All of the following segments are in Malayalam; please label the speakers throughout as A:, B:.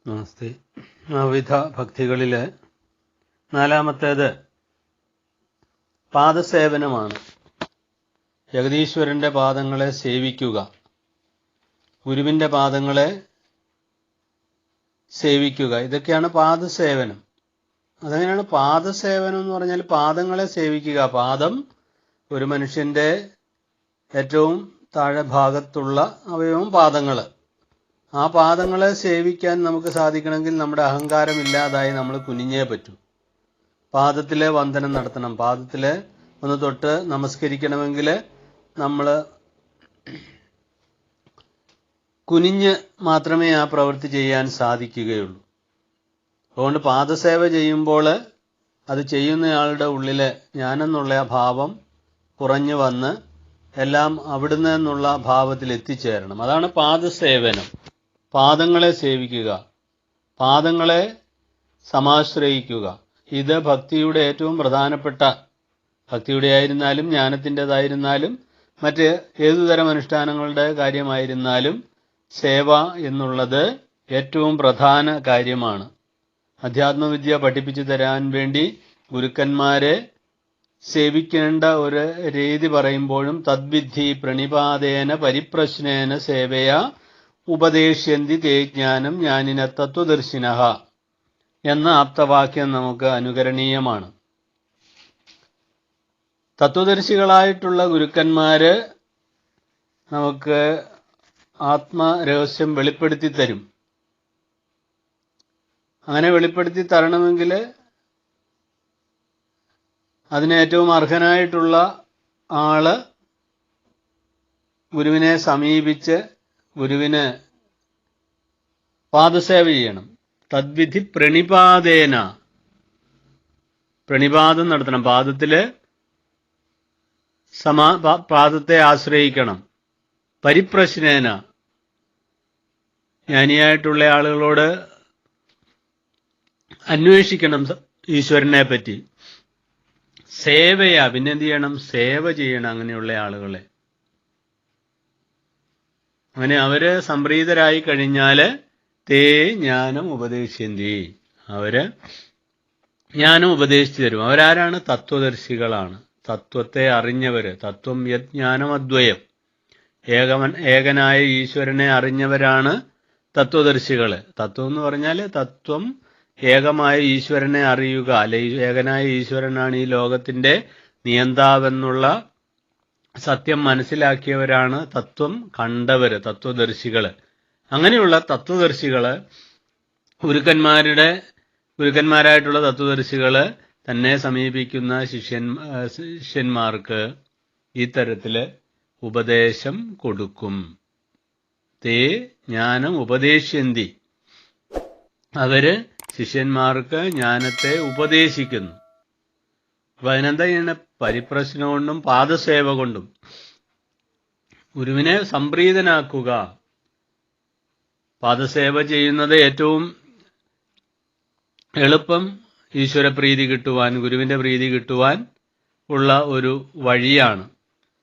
A: നമസ്തേ. നവവിധ ഭക്തികളിലെ നാലാമത്തേത് പാദസേവനമാണ്. ജഗദീശ്വരന്റെ പാദങ്ങളെ സേവിക്കുക, ഗുരുവിന്റെ പാദങ്ങളെ സേവിക്കുക, ഇതൊക്കെയാണ് പാദസേവനം. അതെങ്ങനെയാണ് പാദസേവനം എന്ന് പറഞ്ഞാൽ? പാദങ്ങളെ സേവിക്കുക. പാദം ഒരു മനുഷ്യന്റെ ഏറ്റവും താഴെ ഭാഗത്തുള്ള അവയവം പാദങ്ങൾ. ആ പാദങ്ങളെ സേവിക്കാൻ നമുക്ക് സാധിക്കണമെങ്കിൽ നമ്മുടെ അഹങ്കാരം ഇല്ലാതായി നമ്മൾ കുനിഞ്ഞേ പറ്റൂ. പാദത്തിലെ വന്ദനം നടത്തണം. പാദത്തിലെ ഒന്ന് തൊട്ട് നമസ്കരിക്കണമെങ്കിൽ നമ്മൾ കുനിഞ്ഞ് മാത്രമേ ആ പ്രവൃത്തി ചെയ്യാൻ സാധിക്കുകയുള്ളൂ. അതുകൊണ്ട് പാദസേവ ചെയ്യുമ്പോൾ അത് ചെയ്യുന്നയാളുടെ ഉള്ളിലെ ഞാനെന്നുള്ള ആ ഭാവം കുറഞ്ഞു വന്ന് എല്ലാം അവിടുന്ന് എന്നുള്ള ഭാവത്തിൽ എത്തിച്ചേരണം. അതാണ് പാദസേവനം. പാദങ്ങളെ സേവിക്കുക, പാദങ്ങളെ സമാശ്രയിക്കുക. ഇത് ഭക്തിയുടെ ഏറ്റവും പ്രധാനപ്പെട്ട, ഭക്തിയുടെ ആയിരുന്നാലും ജ്ഞാനത്തിൻ്റെതായിരുന്നാലും മറ്റ് ഏതുതരം അനുഷ്ഠാനങ്ങളുടെ കാര്യമായിരുന്നാലും സേവ എന്നുള്ളത് ഏറ്റവും പ്രധാന കാര്യമാണ്. അധ്യാത്മവിദ്യ പഠിപ്പിച്ചു തരാൻ വേണ്ടി ഗുരുക്കന്മാരെ സേവിക്കേണ്ട ഒരു രീതി പറയുമ്പോഴും തദ്വിധി പ്രണിപാതേന പരിപ്രശ്നേന സേവയ ഉപദേശ്യന്തി തേ ജ്ഞാനം ജ്ഞാനിന തത്വദർശിനഃ എന്ന ആപ്തവാക്യം നമുക്ക് അനുകരണീയമാണ്. തത്വദർശികളായിട്ടുള്ള ഗുരുക്കന്മാര് നമുക്ക് ആത്മരഹസ്യം വെളിപ്പെടുത്തി തരും. അങ്ങനെ വെളിപ്പെടുത്തി തരണമെങ്കിൽ അതിന് ഏറ്റവും അർഹനായിട്ടുള്ള ആള് ഗുരുവിനെ സമീപിച്ച് ഗുരുവിന് പാദസേവ ചെയ്യണം. തദ്വിധി പ്രണിപാതേന, പ്രണിപാതം നടത്തണം. പാദത്തെ ആശ്രയിക്കണം. പരിപ്രശ്നേന, ജ്ഞാനിയായിട്ടുള്ള ആളുകളോട് അന്വേഷിക്കണം ഈശ്വരനെ പറ്റി. സേവയാ, പിന്നെന്ത് ചെയ്യണം? സേവ ചെയ്യണം അങ്ങനെയുള്ള ആളുകളെ. അങ്ങനെ അവര് സംപ്രീതരായി കഴിഞ്ഞാല് തേ ജ്ഞാനം ഉപദേശിന്തി, അവര് ജ്ഞാനം ഉപദേശിച്ചു തരും. അവരാരാണ്? തത്വദർശികളാണ്, തത്വത്തെ അറിഞ്ഞവര്. തത്വം യത് ജ്ഞാനം അദ്വയം, ഏകനായ ഈശ്വരനെ അറിഞ്ഞവരാണ് തത്വദർശികള്. തത്വം എന്ന് പറഞ്ഞാൽ തത്വം ഏകമായ ഈശ്വരനെ അറിയുക, അല്ലെ ഏകനായ ഈശ്വരനാണ് ഈ ലോകത്തിന്റെ നിയന്താവെന്നുള്ള സത്യം മനസ്സിലാക്കിയവരാണ് തത്വം കണ്ടവര്, തത്വദർശികള്. അങ്ങനെയുള്ള തത്വദർശികള്, ഗുരുക്കന്മാരായിട്ടുള്ള തത്വദർശികള് തന്നെ സമീപിക്കുന്ന ശിഷ്യന്മാർക്ക് ഈ തരത്തില് ഉപദേശം കൊടുക്കും. തേ ജ്ഞാനം ഉപദേശന്തി, അവര് ശിഷ്യന്മാർക്ക് ജ്ഞാനത്തെ ഉപദേശിക്കുന്നു. അപ്പൊ അതിനെന്താ ചെയ്യണ? പരിപ്രശ്നം കൊണ്ടും പാദസേവ കൊണ്ടും ഗുരുവിനെ സംപ്രീതനാക്കുക. പാദസേവ ചെയ്യുന്നത് ഏറ്റവും എളുപ്പം ഈശ്വരപ്രീതി കിട്ടുവാൻ, ഗുരുവിന്റെ പ്രീതി കിട്ടുവാൻ ഉള്ള ഒരു വഴിയാണ്.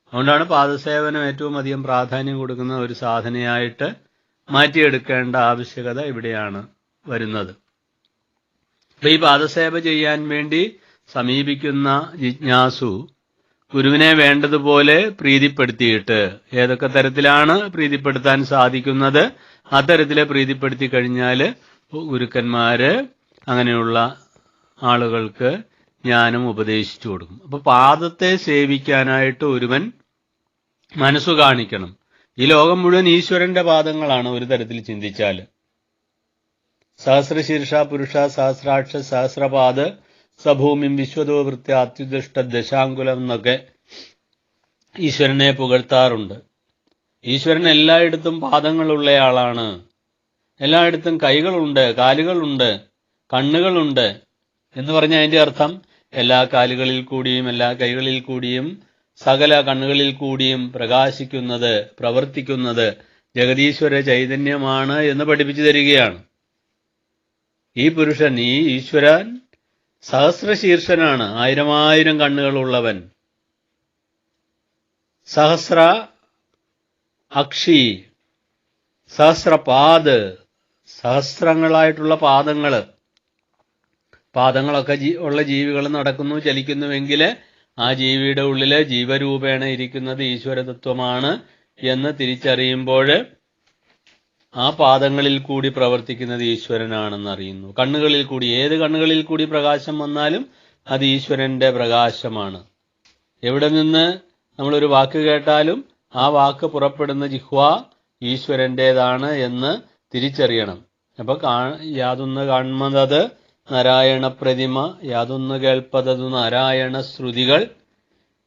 A: അതുകൊണ്ടാണ് പാദസേവനം ഏറ്റവും അധികം പ്രാധാന്യം കൊടുക്കുന്ന ഒരു സാധനയായിട്ട് മാറ്റിയെടുക്കേണ്ട ആവശ്യകത ഇവിടെയാണ് വരുന്നത്. അപ്പൊ ഈ പാദസേവ ചെയ്യാൻ വേണ്ടി സമീപിക്കുന്ന ജിജ്ഞാസു ഗുരുവിനെ വേണ്ടതുപോലെ പ്രീതിപ്പെടുത്തിയിട്ട്, ഏതൊക്കെ തരത്തിലാണ് പ്രീതിപ്പെടുത്താൻ സാധിക്കുന്നത് ആ തരത്തിലെ പ്രീതിപ്പെടുത്തി കഴിഞ്ഞാൽ ഗുരുക്കന്മാര് അങ്ങനെയുള്ള ആളുകൾക്ക് ജ്ഞാനം ഉപദേശിച്ചു കൊടുക്കും. അപ്പൊ പാദത്തെ സേവിക്കാനായിട്ട് ഒരുവൻ മനസ്സു കാണിക്കണം. ഈ ലോകം മുഴുവൻ ഈശ്വരന്റെ പാദങ്ങളാണ് ഒരു തരത്തിൽ ചിന്തിച്ചാൽ. സഹസ്രശീർഷ പുരുഷ സഹസ്രാക്ഷ സഹസ്രപാദ സഭൂമിം വിശ്വതോ വൃത്യ അത്യുദിഷ്ട ദശാങ്കുലം എന്നൊക്കെ ഈശ്വരനെ പുകഴ്ത്താറുണ്ട്. ഈശ്വരൻ എല്ലായിടത്തും പാദങ്ങളുള്ളയാളാണ്. എല്ലായിടത്തും കൈകളുണ്ട്, കാലുകളുണ്ട്, കണ്ണുകളുണ്ട് എന്ന് പറഞ്ഞ അതിന്റെ അർത്ഥം എല്ലാ കാലുകളിൽ കൂടിയും എല്ലാ കൈകളിൽ കൂടിയും സകല കണ്ണുകളിൽ കൂടിയും പ്രകാശിക്കുന്നത്, പ്രവർത്തിക്കുന്നത് ജഗദീശ്വര ചൈതന്യമാണ് എന്ന് പഠിപ്പിച്ചു തരികയാണ്. ഈ പുരുഷൻ, ഈ ഈശ്വരൻ സഹസ്രശീർഷനാണ്, ആയിരം കണ്ണുകളുള്ളവൻ. സഹസ്ര അക്ഷി, സഹസ്രപാദ്, സഹസ്രങ്ങളായിട്ടുള്ള പാദങ്ങളൊക്കെ ഉള്ള ജീവികൾ നടക്കുന്നു, ചലിക്കുന്നുവെങ്കിൽ ആ ജീവിയുടെ ഉള്ളില് ജീവരൂപേണ ഇരിക്കുന്നത് ഈശ്വരതത്വമാണ് എന്ന് തിരിച്ചറിയുമ്പോൾ ആ പാദങ്ങളിൽ കൂടി പ്രവർത്തിക്കുന്നത് ഈശ്വരനാണെന്ന് അറിയുന്നു. കണ്ണുകളിൽ കൂടി, ഏത് കണ്ണുകളിൽ കൂടി പ്രകാശം വന്നാലും അത് ഈശ്വരന്റെ പ്രകാശമാണ്. എവിടെ നിന്ന് നമ്മളൊരു വാക്ക് കേട്ടാലും ആ വാക്ക് പുറപ്പെടുന്ന ജിഹ്വ ഈശ്വരന്റേതാണ് എന്ന് തിരിച്ചറിയണം. അപ്പൊ യാതൊന്ന് കാൺമതത് നാരായണ പ്രതിമ, യാതൊന്ന് കേൾപ്പതതു നാരായണ ശ്രുതികൾ,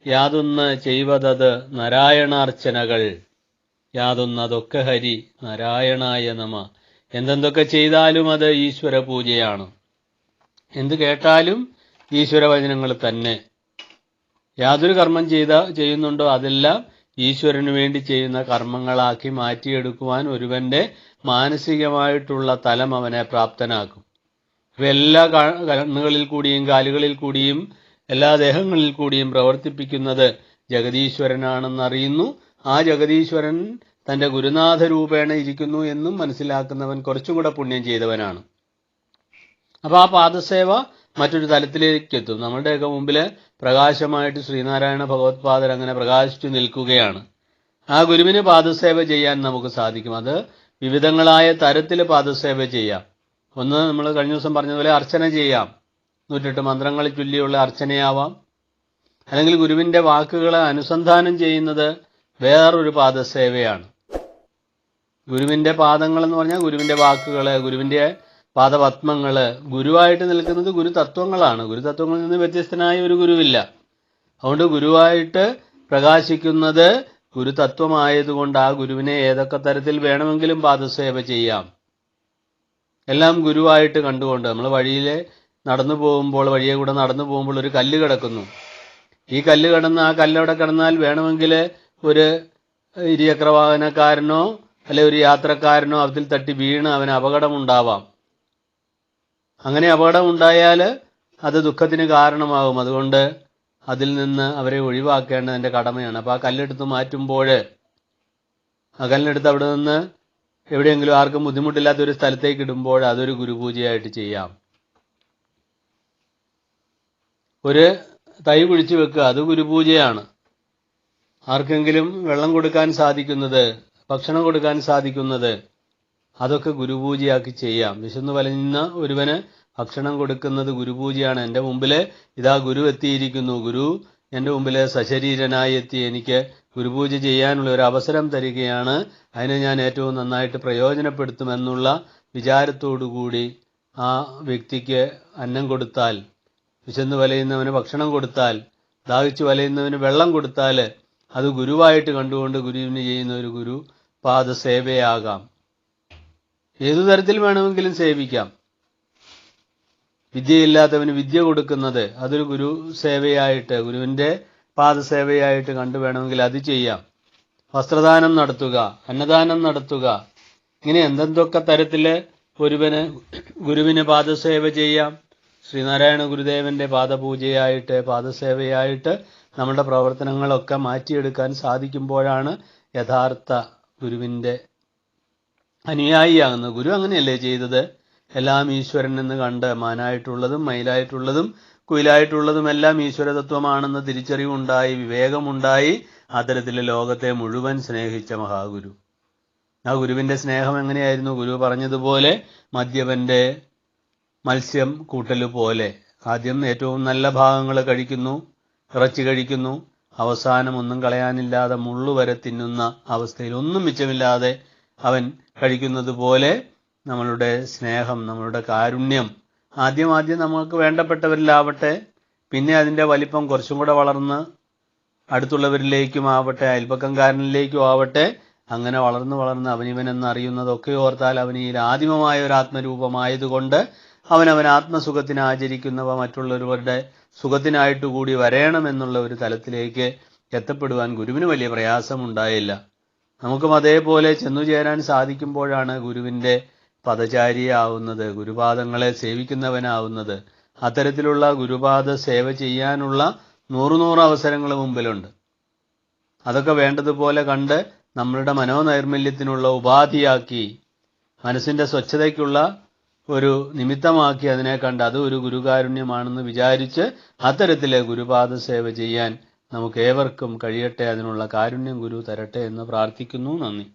A: യാതൊന്ന് ചെയ്വതത് നാരായണാർച്ചനകൾ, യാതൊന്നതൊക്കെ ഹരി നാരായണായ നമ. എന്തെന്തൊക്കെ ചെയ്താലും അത് ഈശ്വര പൂജയാണ്. എന്ത് കേട്ടാലും ഈശ്വരവചനങ്ങൾ തന്നെ. യാതൊരു കർമ്മം ചെയ്യുന്നുണ്ടോ അതെല്ലാം ഈശ്വരന് വേണ്ടി ചെയ്യുന്ന കർമ്മങ്ങളാക്കി മാറ്റിയെടുക്കുവാൻ ഒരുവന്റെ മാനസികമായിട്ടുള്ള തലം അവനെ പ്രാപ്തനാക്കും. എല്ലാ കണ്ണുകളിൽ കൂടിയും കാലുകളിൽ കൂടിയും എല്ലാ ദേഹങ്ങളിൽ കൂടിയും പ്രവർത്തിപ്പിക്കുന്നത് ജഗതീശ്വരനാണെന്നറിയുന്നു. ആ ജഗതീശ്വരൻ തന്റെ ഗുരുനാഥ രൂപേണ ഇരിക്കുന്നു എന്നും മനസ്സിലാക്കുന്നവൻ കുറച്ചുകൂടെ പുണ്യം ചെയ്തവനാണ്. അപ്പൊ ആ പാദസേവ മറ്റൊരു തലത്തിലേക്ക് എത്തും. നമ്മളുടെയൊക്കെ മുമ്പില് പ്രകാശമായിട്ട് ശ്രീനാരായണ ഭഗവത്പാദർ അങ്ങനെ പ്രകാശിച്ചു നിൽക്കുകയാണ്. ആ ഗുരുവിന് പാദസേവ ചെയ്യാൻ നമുക്ക് സാധിക്കും. അത് വിവിധങ്ങളായ തരത്തിൽ പാദസേവ ചെയ്യാം. ഒന്ന്, നമ്മൾ കഴിഞ്ഞ ദിവസം പറഞ്ഞതുപോലെ അർച്ചന ചെയ്യാം. 108 മന്ത്രങ്ങൾ ചൊല്ലിയുള്ള അർച്ചനയാവാം. അല്ലെങ്കിൽ ഗുരുവിന്റെ വാക്കുകളെ അനുസന്ധാനം ചെയ്യുന്നത് വേറൊരു പാദസേവയാണ്. ഗുരുവിന്റെ പാദങ്ങൾ എന്ന് പറഞ്ഞാൽ ഗുരുവിന്റെ വാക്കുകള്, ഗുരുവിന്റെ പാദപത്മങ്ങള്. ഗുരുവായിട്ട് നിൽക്കുന്നത് ഗുരുതത്വങ്ങളാണ്. ഗുരുതത്വങ്ങളിൽ നിന്ന് വ്യത്യസ്തനായ ഒരു ഗുരുവില്ല. അതുകൊണ്ട് ഗുരുവായിട്ട് പ്രകാശിക്കുന്നത് ഗുരുതത്വമായതുകൊണ്ട് ആ ഗുരുവിനെ ഏതൊക്കെ തരത്തിൽ വേണമെങ്കിലും പാദസേവ ചെയ്യാം. എല്ലാം ഗുരുവായിട്ട് കണ്ടുകൊണ്ട് നമ്മൾ വഴിയെ കൂടെ നടന്നു പോകുമ്പോൾ ഒരു കല്ല് കിടക്കുന്നു. ഈ കല്ല് കിടന്ന് ആ കല്ലവിടെ കിടന്നാൽ വേണമെങ്കിൽ ഒരു ഇരുചക്രവാഹനക്കാരനോ അല്ലെ ഒരു യാത്രക്കാരനോ അതിൽ തട്ടി വീണ് അവന് അപകടമുണ്ടാവാം. അങ്ങനെ അപകടം ഉണ്ടായാൽ അത് ദുഃഖത്തിന് കാരണമാകും. അതുകൊണ്ട് അതിൽ നിന്ന് അവരെ ഒഴിവാക്കേണ്ടത് എൻ്റെ കടമയാണ്. അപ്പോൾ ആ കല്ലെടുത്ത് മാറ്റുമ്പോൾ ആ കല്ലെടുത്ത് അവിടെ നിന്ന് എവിടെയെങ്കിലും ആർക്കും ബുദ്ധിമുട്ടില്ലാത്തൊരു സ്ഥലത്തേക്ക് ഇടുമ്പോൾ അതൊരു ഗുരുപൂജയായിട്ട് ചെയ്യാം. ഒരു തൈ കുഴിച്ചു വെക്കുക, അത് ഗുരുപൂജയാണ്. ആർക്കെങ്കിലും വെള്ളം കൊടുക്കാൻ സാധിക്കുന്നത്, ഭക്ഷണം കൊടുക്കാൻ സാധിക്കുന്നത്, അതൊക്കെ ഗുരുപൂജയാക്കി ചെയ്യാം. വിശന്നു വലഞ്ഞ ഒരുവന് ഭക്ഷണം കൊടുക്കുന്നത് ഗുരുപൂജയാണ്. എൻ്റെ മുമ്പിൽ ഇതാ ഗുരു എത്തിയിരിക്കുന്നു, ഗുരു എൻ്റെ മുമ്പിൽ സശരീരനായി എത്തി എനിക്ക് ഗുരുപൂജ ചെയ്യാനുള്ള ഒരു അവസരം തരികയാണ്, അതിനെ ഞാൻ ഏറ്റവും നന്നായിട്ട് പ്രയോജനപ്പെടുത്തുമെന്നുള്ള വിചാരത്തോടുകൂടി ആ വ്യക്തിക്ക് അന്നം കൊടുത്താൽ, വിശന്ന് വലയുന്നവന് ഭക്ഷണം കൊടുത്താൽ, ദാഹിച്ചു വലയുന്നവന് വെള്ളം കൊടുത്താൽ അത് ഗുരുവായിട്ട് കണ്ടുകൊണ്ട് ഗുരുവിന് ചെയ്യുന്ന ഒരു ഗുരു പാദസേവയാകാം. ഏതു തരത്തിൽ വേണമെങ്കിലും സേവിക്കാം. വിദ്യയില്ലാത്തവന് വിദ്യ കൊടുക്കുന്നത് അതൊരു ഗുരു സേവയായിട്ട്, ഗുരുവിന്റെ പാദസേവയായിട്ട് കണ്ടു വേണമെങ്കിൽ അത് ചെയ്യാം. വസ്ത്രദാനം നടത്തുക, അന്നദാനം നടത്തുക, ഇങ്ങനെ എന്തെന്തൊക്കെ തരത്തില് ഒരുവന് ഗുരുവിന് പാദസേവ ചെയ്യാം. ശ്രീനാരായണ ഗുരുദേവന്റെ പാദപൂജയായിട്ട്, പാദസേവയായിട്ട് നമ്മുടെ പ്രവർത്തനങ്ങളൊക്കെ മാറ്റിയെടുക്കാൻ സാധിക്കുമ്പോഴാണ് യഥാർത്ഥ ഗുരുവിന്റെ അനുയായിയാകുന്നത്. ഗുരു അങ്ങനെയല്ലേ ചെയ്തത്? എല്ലാം ഈശ്വരൻ എന്ന് കണ്ട് മാനായിട്ടുള്ളതും മയിലായിട്ടുള്ളതും കുയിലായിട്ടുള്ളതും എല്ലാം ഈശ്വരതത്വമാണെന്ന് തിരിച്ചറിവുണ്ടായി, വിവേകമുണ്ടായി, അത്തരത്തിലെ ലോകത്തെ മുഴുവൻ സ്നേഹിച്ച മഹാഗുരു. ആ ഗുരുവിന്റെ സ്നേഹം എങ്ങനെയായിരുന്നു? ഗുരു പറഞ്ഞതുപോലെ മദ്യപന്റെ മത്സ്യം കൂട്ടല് പോലെ. ആദ്യം ഏറ്റവും നല്ല ഭാഗങ്ങൾ കഴിക്കുന്നു, ഇറച്ചി കഴിക്കുന്നു, അവസാനം ഒന്നും കളയാനില്ലാതെ മുള്ളുവരെ തിന്നുന്ന അവസ്ഥയിൽ ഒന്നും മിച്ചമില്ലാതെ അവൻ കഴിക്കുന്നത് പോലെ നമ്മളുടെ സ്നേഹം, നമ്മളുടെ കാരുണ്യം ആദ്യം നമുക്ക് വേണ്ടപ്പെട്ടവരിലാവട്ടെ, പിന്നെ അതിൻ്റെ വലിപ്പം കുറച്ചും കൂടെ വളർന്ന് അടുത്തുള്ളവരിലേക്കും ആവട്ടെ, അയൽപക്കംകാരനിലേക്കും ആവട്ടെ, അങ്ങനെ വളർന്ന് അവനിവനെന്ന് അറിയുന്നതൊക്കെ ഓർത്താൽ അവനിൽ ആദിമമായ ഒരു ആത്മരൂപമായതുകൊണ്ട് അവനവൻ ആത്മസുഖത്തിന് ആചരിക്കുന്നവ മറ്റുള്ളവരുടെ സുഖത്തിനായിട്ടുകൂടി വരണമെന്നുള്ള ഒരു തലത്തിലേക്ക് എത്തപ്പെടുവാൻ ഗുരുവിന് വലിയ പ്രയാസമുണ്ടായില്ല. നമുക്കും അതേപോലെ ചെന്നുചേരാൻ സാധിക്കുമ്പോഴാണ് ഗുരുവിന്റെ പദചാരിയാവുന്നത്, ഗുരുപാദങ്ങളെ സേവിക്കുന്നവനാവുന്നത്. അത്തരത്തിലുള്ള ഗുരുപാദ സേവ ചെയ്യാനുള്ള 100 അവസരങ്ങൾ മുമ്പിലുണ്ട്. അതൊക്കെ വേണ്ടതുപോലെ കണ്ട് നമ്മളുടെ മനോനൈർമല്യത്തിനുള്ള ഉപാധിയാക്കി മനസ്സിന്റെ സ്വച്ഛതയ്ക്കുള്ള ഒരു നിമിത്തമാക്കി അതിനെ കണ്ട് അത് ഒരു ഗുരുകാരുണ്യമാണെന്ന് വിചാരിച്ച് അത്തരത്തിലെ ഗുരുപാദ സേവ ചെയ്യാൻ നമുക്ക് ഏവർക്കും കഴിയട്ടെ. അതിനുള്ള കാരുണ്യം ഗുരു തരട്ടെ എന്ന് പ്രാർത്ഥിക്കുന്നു. നന്ദി.